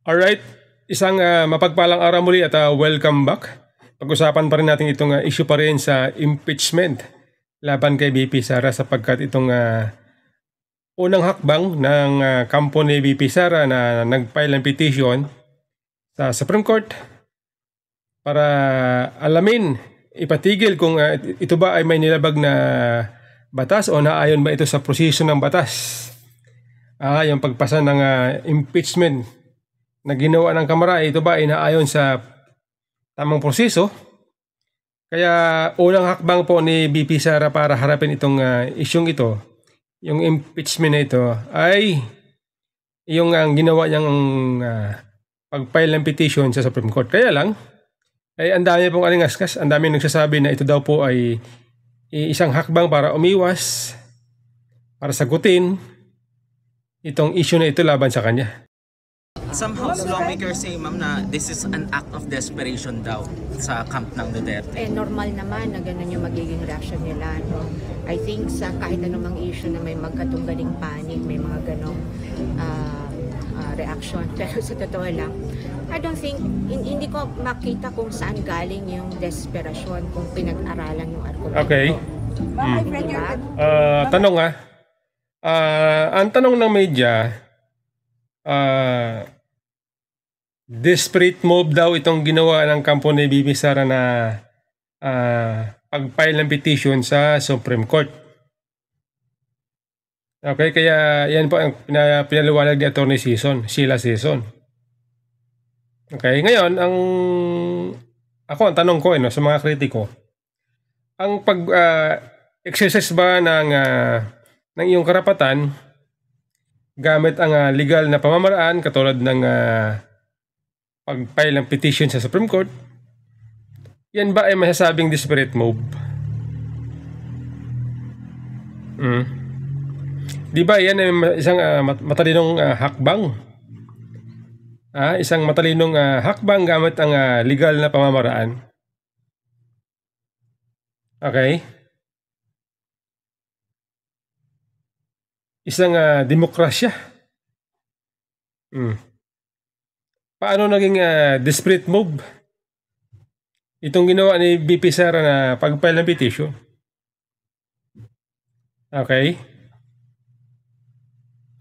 Alright, isang mapagpalang araw muli at welcome back. Pag-usapan pa rin natin itong issue pa rin sa impeachment laban kay VP Sara sapagkat itong unang hakbang ng kampo ni VP Sara na nag-file ng petition sa Supreme Court para alamin, ipatigil kung ito ba ay may nilabag na batas o naayon ba ito sa proseso ng batas. Yung pagpasa ng impeachment na ginawa ng Kamara, ito ba ay naayon sa tamang proseso? Kaya unang hakbang po ni VP Sara para harapin itong isyong ito, yung impeachment na ito, ay yung ginawa niyang pag-file ng petition sa Supreme Court. Kaya lang, ay ang dami pong alingaskas, ang dami nagsasabi na ito daw po ay isang hakbang para umiwas, para sagutin itong issue na ito laban sa kanya. Some House lawmakers say, ma'am, na this is an act of desperation daw sa camp ng Duterte. Normal naman na ganun yung magiging reaction nila. No? I think sa kahit anumang issue na may magkatunggaling panic, may mga ganong reaction. Pero sa totoo lang, I don't think, hindi ko makita kung saan galing yung desperation kung pinag-aralan yung argumento. Okay. Diba? Tanong ang tanong ng media, desperate move daw itong ginawa ng kampo ni VP Sara na pag-file ng petition sa Supreme Court. Okay, kaya yan po ang pinaliwanag ni Attorney Sheila Sison. Okay, ngayon ang tanong ko sa mga kritiko, ang exercise ba ng iyong karapatan gamit ang legal na pamamaraan katulad ng pag-file ng petition sa Supreme Court, yan ba ay masasabing desperate move? Di ba yan ay isang matalinong hakbang? Isang matalinong hakbang gamit ang legal na pamamaraan. Okay? Isang demokrasya. Paano naging desperate move itong ginawa ni VP Sara na pag-file ng petition? Okay?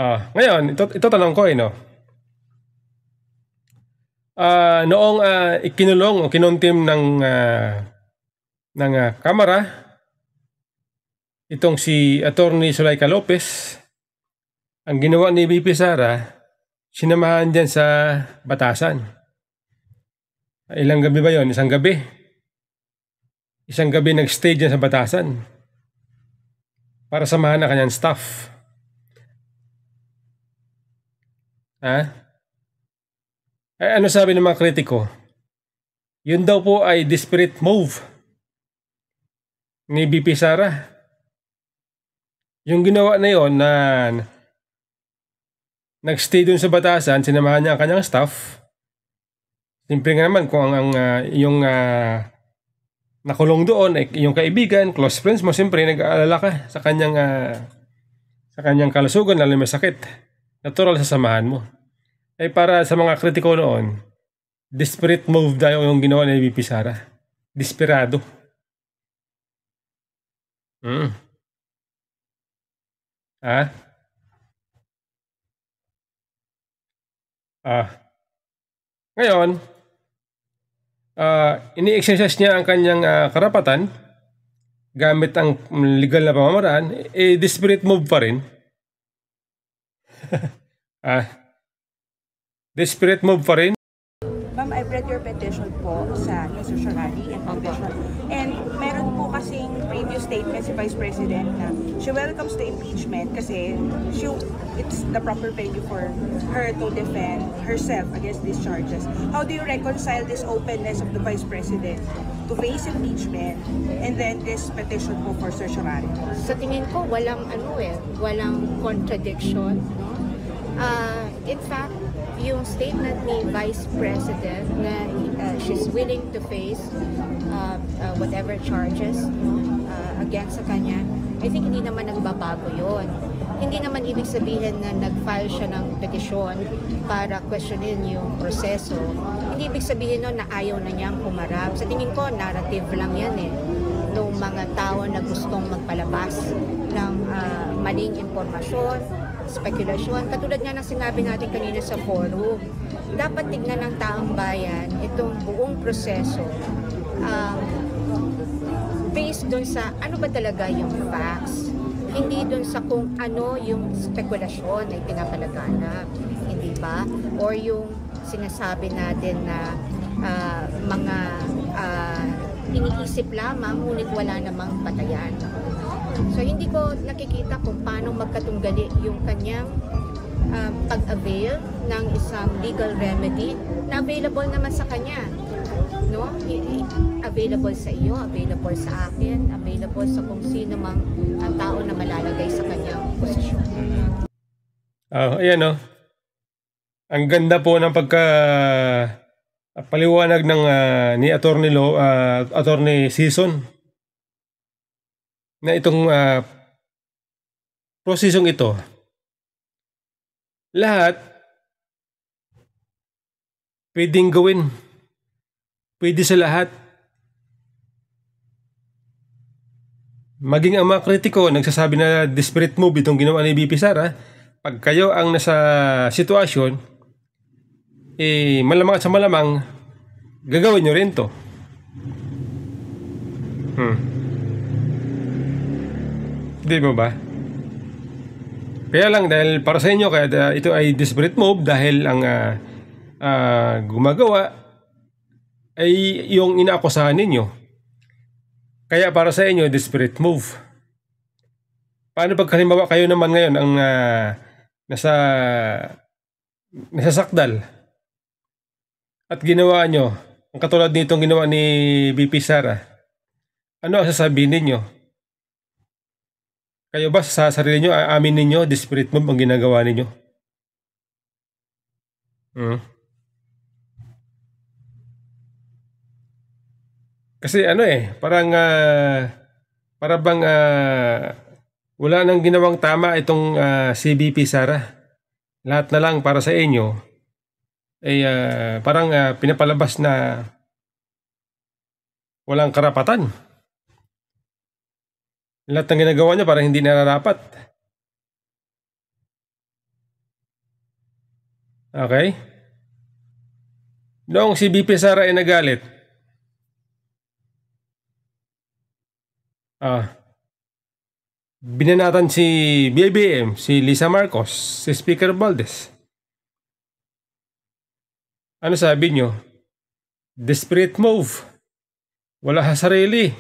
Ngayon, ito tanong ko noong ikinulong o kinontempt ng Kamara itong si Attorney Zuleika Lopez, ang ginawa ni VP Sara, sinamahan dyan sa batasan. Ilang gabi ba yon? Isang gabi. Isang gabi nag-stay dyan sa batasan para samahan na kanyang staff. Ano sabi ng mga kritiko? Yun daw po ay desperate move ni VP Sara. Yung ginawa na yon na nag-stay dun sa batasan, sinamahan niya ang kanyang staff. Siyempre nga naman kung yung nakulong doon ay yung kaibigan, close friends mo, siyempre nag-aalala ka sa kanyang kalusugan, lalo may sakit. Natural sa samahan mo. Ay para sa mga kritiko noon, desperate move daw yung ginawa ni VP Sara. Desperado. Ngayon, ini-exercise niya ang kanyang karapatan gamit ang legal na pamamaraan, desperate move pa rin. Desperate move pa rin. Ma'am, I've read your petition po sa Judiciary and Convention. And meron po kasing previous statement si Vice President na she welcomes the impeachment kasi it's the proper venue for her to defend herself against these charges. How do you reconcile this openness of the Vice President to face impeachment and then this petition po for certiorari? Sa tingin ko, walang contradiction. No? In fact, yung statement ni Vice President na she's willing to face whatever charges against sa kanya, I think hindi naman nagbabago yon. Hindi naman ibig sabihin na nag-file siya ng petisyon para questionin yung proseso. Hindi ibig sabihin nun na ayaw na niyang humarap. Sa tingin ko, narrative lang yan nung mga tao na gustong magpalabas ng maling impormasyon, spekulasyon. Katulad nga ng sinabi natin kanina sa forum, dapat tignan ng taong bayan itong buong proseso based dun sa ano ba talaga yung facts, hindi dun sa kung ano yung spekulasyon na pinapalaganap, hindi ba? Or yung sinasabi natin na mga iniisip lamang ngunit wala namang batayan. So hindi ko nakikita kung paano magkatunggali yung kanyang pag-avail ng isang legal remedy na available naman sa kanya. No? Available sa iyo, available sa akin, available sa kung sino mang tao na malalagay sa kanyang posisyon. Ayan Ang ganda po ng paliwanag ng ni Attorney Season na itong prosesong ito lahat pwedeng gawin. Pwede sa lahat. Maging ang mga kritiko nagsasabi na desperate move itong ginawa ni VP Sara. Pag kayo ang nasa sitwasyon, malamang at sa malamang gagawin nyo rin to. Di ba? Kaya lang dahil para sa inyo, kaya ito ay desperate move dahil ang gumagawa ay yung inaakusahan ninyo. Kaya para sa inyo, desperate move. Paano pag halimbawa kayo naman ngayon ang nasa sakdal at ginawa nyo, ang katulad nitong ginawa ni VP Sara, ano ang sasabihin ninyo? Kayo ba sa sarili nyo, aamin ninyo, desperate move ang ginagawa ninyo? Kasi parang bang wala nang ginawang tama itong si VP Sara. Lahat na lang para sa inyo ay parang pinapalabas na walang karapatan. Lahat ng ginagawa niya parang hindi nararapat. Okay? Noong si VP Sara ay nagalit, binanatan si BBM, si Lisa Marcos, si Speaker Valdez. Ano sabi nyo? Desperate move. Wala sa sarili.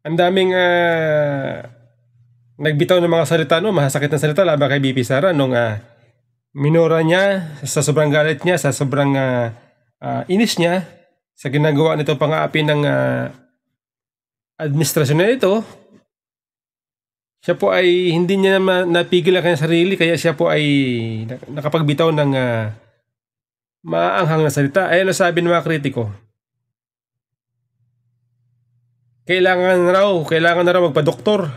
Ang daming nagbitaw ng mga salita, masasakit na salita laban kay VP Sara nung minura niya sa sobrang galit niya, sa sobrang inis niya sa ginagawa nito pang-aapi ng administrasyon na ito. Siya po ay hindi niya napigil ang kanyang sarili, kaya siya po ay nakapagbitaw ng maanghang na salita. Ayan ang sabi ng mga kritiko. Kailangan na raw magpa-doktor.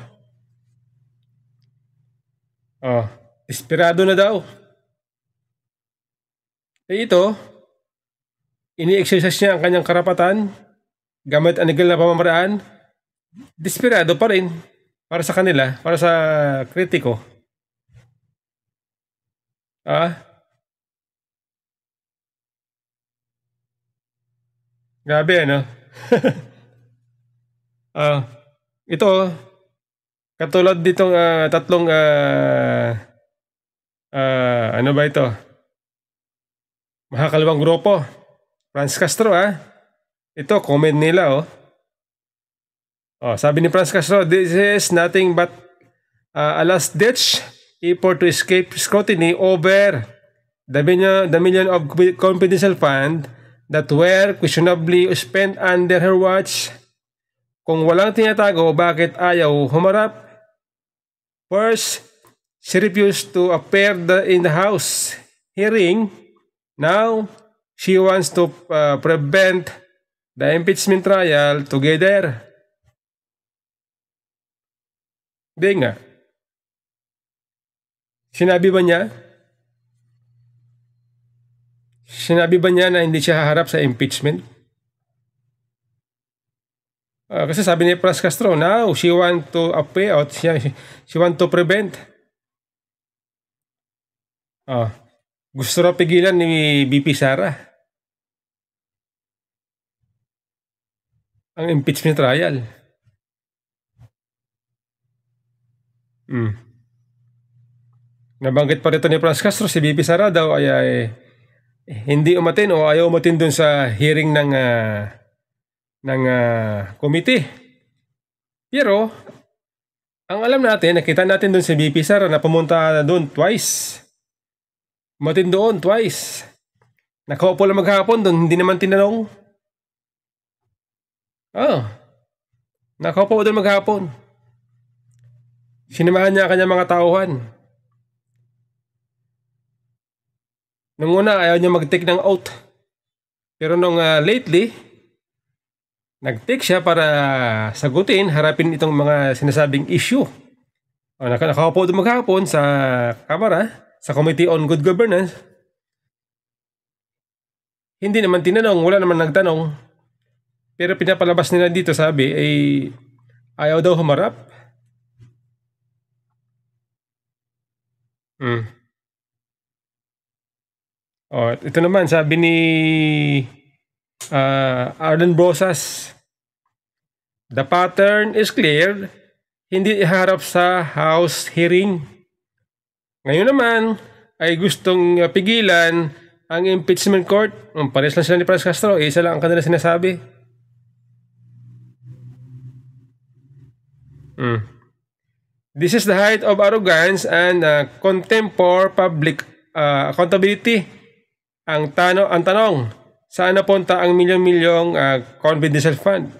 Desperado na daw. Ito, ini-exercise niya ang kanyang karapatan gamit ang legal na pamamaraan. Desperado pa rin para sa kanila, para sa kritiko. Grabe, ito, katulad ditong tatlong ano ba ito? Makakalawang grupo. Franz Castro, ito, comment nila, sabi ni Franz Castro, this is nothing but a last-ditch effort to escape scrutiny over the million of confidential fund that were questionably spent under her watch. Kung walang tinatago, bakit ayaw humarap? First, she refused to appear in the House hearing. Now, she wants to prevent the impeachment trial together. Hindi nga. Sinabi ba niya? Sinabi ba niya na hindi siya haharap sa impeachment? Kasi sabi ni Pras Castro, now she want to appeal out, she want to prevent. Gusto raw pigilan ni BP Sara ang impeachment trial. Nabanggit pa rito ni Pras Castro, si BP Sara daw ay hindi umatin o ayaw umatin dun sa hearing ng committee. Pero ang alam natin, nakita natin dun si BP Sara na pumunta doon twice. Umatin doon twice. Nakaupo lang maghapon doon, hindi naman tinanong. Nakaupo doon maghapon. Sinamahan niya kanya mga tauhan. Nung una, ayaw niya mag-take ng oath. Pero nung lately, nag-take siya para sagutin, harapin itong mga sinasabing issue. Nakaupo doon maghapon sa kamara, sa Committee on Good Governance. Hindi naman tinanong, wala naman nagtanong. Pero pinapalabas nila dito, sabi, ay ayaw daw humarap. Ito naman, sabi ni Arden Brosas, the pattern is clear, hindi iharap sa House hearing. Ngayon naman ay gustong pigilan ang impeachment court. Pares lang sila ni Pras Castro, isa lang ang kanila sinasabi. This is the height of arrogance and contempt for public accountability. Ang tanong, saan napunta ang milyong-milyong confidential fund?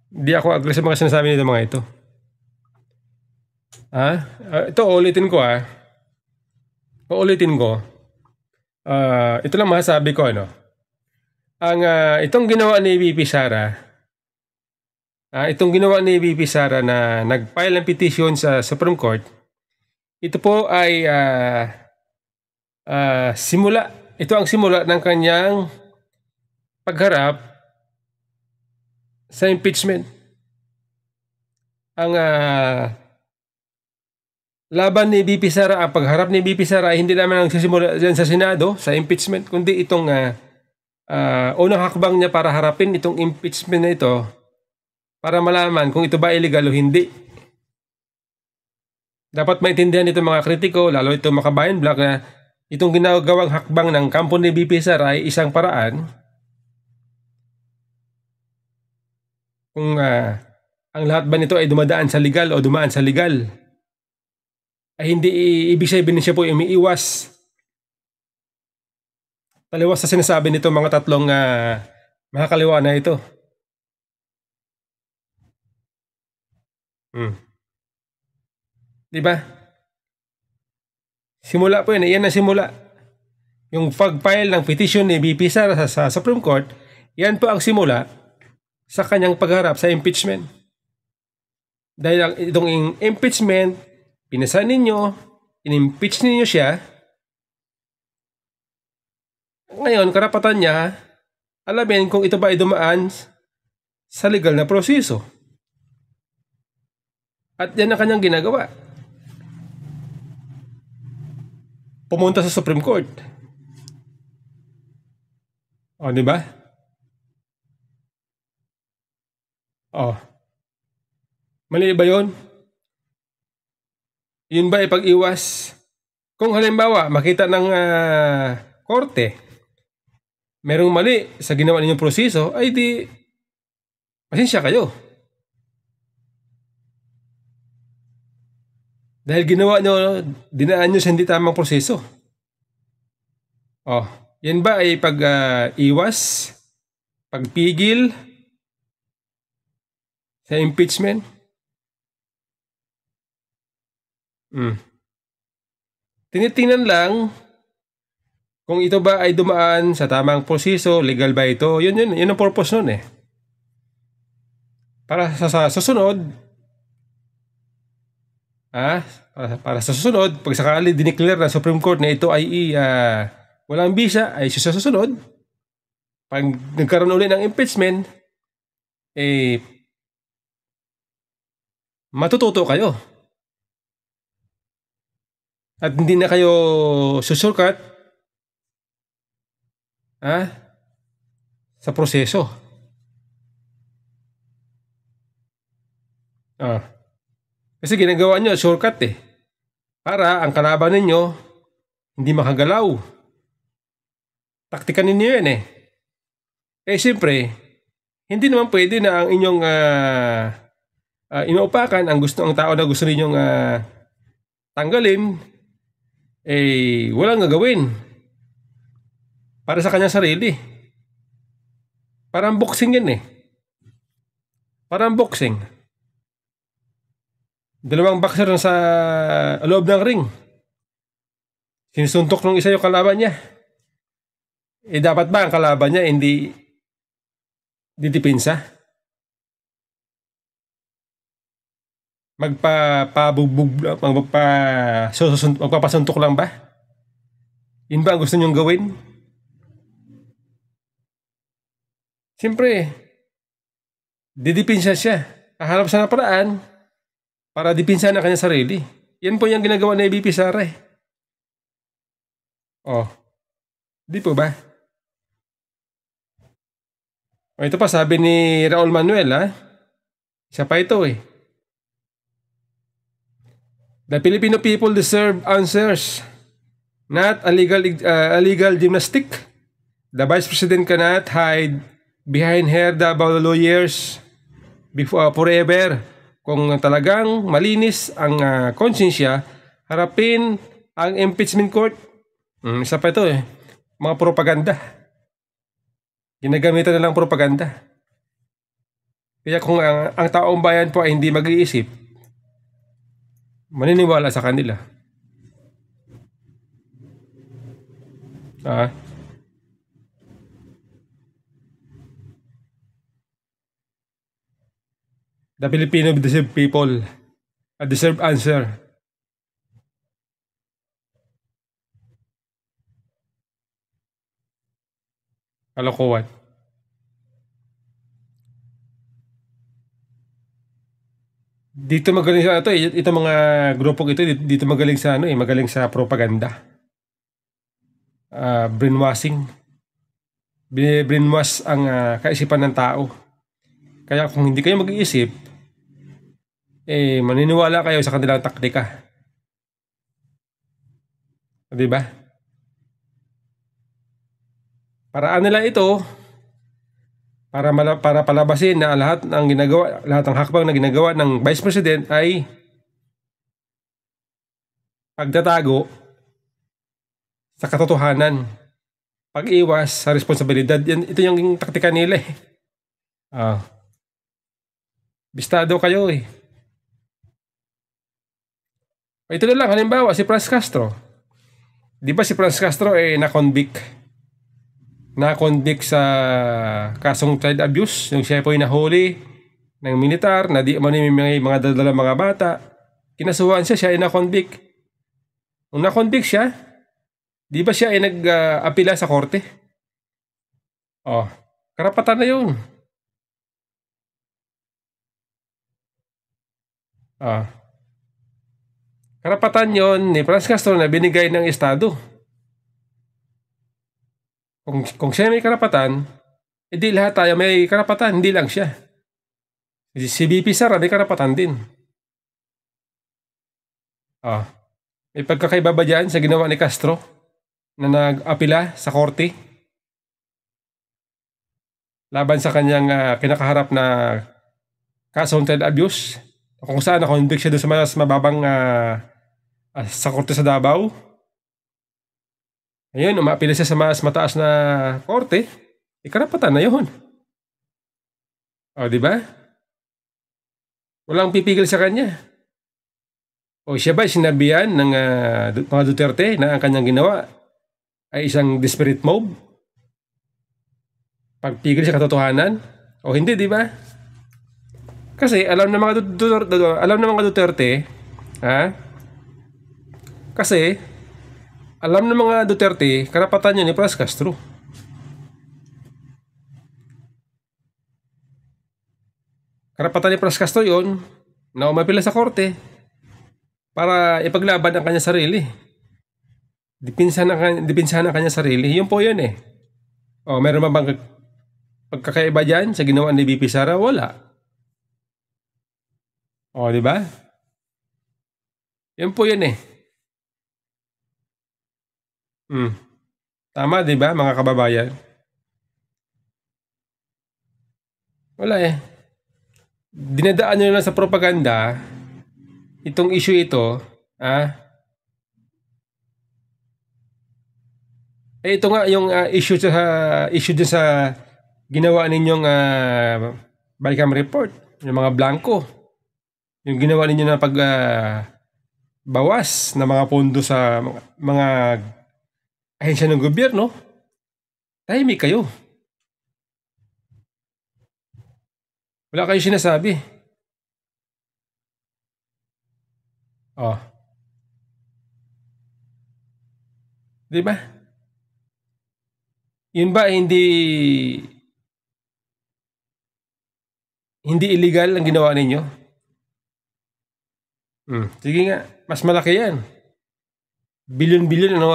Di ako agree sa mga sinasabi nito mga ito. Ito ulitin ko Uulitin ko. Ito lang masasabi ko itong ginawa ni BP Sara, na nag-file ng petition sa Supreme Court, ito po ay simula. Ito ang simula ng kanyang pagharap sa impeachment. Ang laban ni BP Sara, ang pagharap ni BP Sara ay hindi naman ang sisimula dyan sa Senado, sa impeachment, kundi itong unang hakbang niya para harapin itong impeachment na ito para malaman kung ito ba illegal o hindi. Dapat maintindihan itong mga kritiko, lalo itong makabayan block, na itong ginagawang hakbang ng kampo ni BP Sara ay isang paraan kung ang lahat ba nito ay dumadaan sa legal o dumaan sa legal, ay hindi ibig sabihin siya po ay umiiwas. Taliwas sa sinasabi nito mga tatlong makakaliwa na ito. Diba? Simula po yan. Yan ang simula. Yung pag-file ng petition ni BP Sara sa Supreme Court, yan po ang simula sa kanyang pagharap sa impeachment. Dahil itong impeachment, pinasa ninyo, in-impeach ninyo siya. Ngayon, karapatan niya, alamin kung ito ba ay dumaan sa legal na proseso. At yan ang kanyang ginagawa. Pumunta sa Supreme Court. Di ba? Mali ba yun? Yun ba ay pag-iwas? Kung halimbawa, makita ng korte, merong mali sa ginawa ninyong proseso, ay di, pasensya kayo. Dahil ginawa nyo, dinaan nyo sa hindi tamang proseso. Yan ba ay pag-iwas, pagpigil sa impeachment? Mm. Tinitingnan lang kung ito ba ay dumaan sa tamang proseso, legal ba ito. Yun ang purpose nun eh. Para sa susunod, para sa susunod, pag sakali dineclare ng Supreme Court na ito ay walang bisa, ay sa susunod, pag nagkaroon ulit ng impeachment, matututo kayo. At hindi na kayo susurkat sa proseso. Kasi ginagawa nyo shortcut eh. Para ang kalaban ninyo hindi makagalaw. Taktika ninyo yan eh. Siyempre, hindi naman pwede na ang inyong inuupakan ang tao na gusto ninyong tanggalin walang gagawin para sa kanyang sarili. Parang boxing yan eh. Parang boxing. Dalawang boxer sa loob ng ring. Sinusuntok ng isa yung kalaban niya. Dapat ba ang kalaban niya hindi didipinsa? Magpapasuntok lang ba? Yun ba ang gusto niyong gawin? Siyempre, didipinsa siya. Hahanap siya ng paraan para dipinsa ng kanyang sarili. Yan po yung ginagawa na VP Sara eh. Di po ba? Ito pa sabi ni Raul Manuel isa pa ito eh. The Filipino people deserve answers, not a legal gymnastic. The Vice President cannot hide behind her Davao lawyers forever. Kung talagang malinis ang konsensya, harapin ang impeachment court. Isa pa ito eh. Mga propaganda. Ginagamitan na lang propaganda. Kaya kung ang taong bayan po ay hindi mag-iisip, maniniwala sa kanila. The Filipino people deserve answer. Kalokohan. Dito magaling sa ito mga grupong ito dito magaling sa magaling sa propaganda. Brainwashing. Brainwash ang kaisipan ng tao. Kaya kung hindi kayo mag-iisip, maniniwala kayo sa kanilang taktika. Di ba? Paraan nila ito para palabasin na lahat ng hakbang na ginagawa ng Vice President ay pagtatago sa katotohanan, pag-iwas sa responsibilidad. Ito yung taktika nila eh. Bistado kayo eh. Ito na lang, halimbawa si Franz Castro. Di ba si Franz Castro na-convict sa kasong child abuse, yung siya po ay nahuli ng militar na di man may mga dadalang mga bata. Kinasuhan siya ay na-convict. Nung na-convict siya, di ba siya ay nag-apila sa korte? Karapatan na yun. Karapatan yon ni Franz Castro na binigay ng Estado. Kung siya may karapatan, edi lahat tayo may karapatan, hindi lang siya. Si VP Sara may karapatan din. May pagkakaiba ba dyan sa ginawa ni Castro na nag-apila sa korte laban sa kanyang kinakaharap na kasong child abuse, kung saan na-convict siya doon sa mas mababang sa korte sa Davao. Ayun, umapila siya sa mas mataas na korte, karapatan na yun. Di ba? Walang pipigil sa kanya. O siya ba sinabihan ng mga Duterte na ang kanyang ginawa ay isang desperate move? Pagpigil sa katotohanan? O hindi, di ba? Kasi alam ng mga Duterte, ha? Kasi alam ng mga Duterte, karapatan yun ni Pras Castro. Karapatan ni Pras Castro yun na umapila sa korte para ipaglaban ang kanyang sarili. Dipinsahan ang kanyang sarili. Yun po yun eh. O, meron ba bang pagkakaiba dyan sa ginawa ni VP Sara? Wala. O, di ba? Yun po yun eh. Tama, di ba, mga kababayan? Wala eh. Dinadaan nyo lang sa propaganda itong issue ito, ito nga yung issue dyan sa ginawa ninyong Bicam report, yung mga blanco. Yung ginawa ninyo na bawas na mga pondo sa mga ahensya ng gobyerno. Tahimik kayo. Wala kayo sinasabi. Oh. Di ba? Yun ba hindi illegal ang ginawa ninyo? Sige nga, mas malaki yan. Bilyon-bilyon ano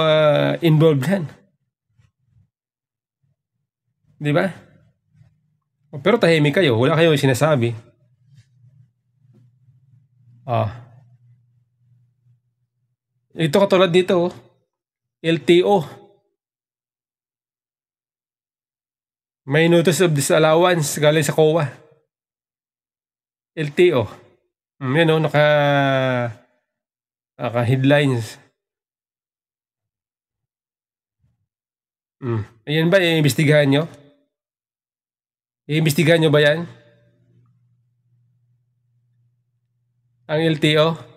involved yan. Di ba? Pero tahimik kayo, wala kayong sinasabi. Ito katulad dito, LTO. May notice of disallowance galing sa COA. LTO. Yan o, naka-headlines. Ayan ba, iimbestigahan nyo? Iimbestigahan nyo ba yan? Ang LTO?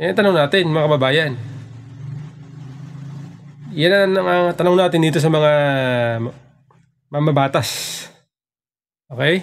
Yan ang tanong natin, mga kababayan. Yan ang tanong natin dito sa mga mamabatas. Okay?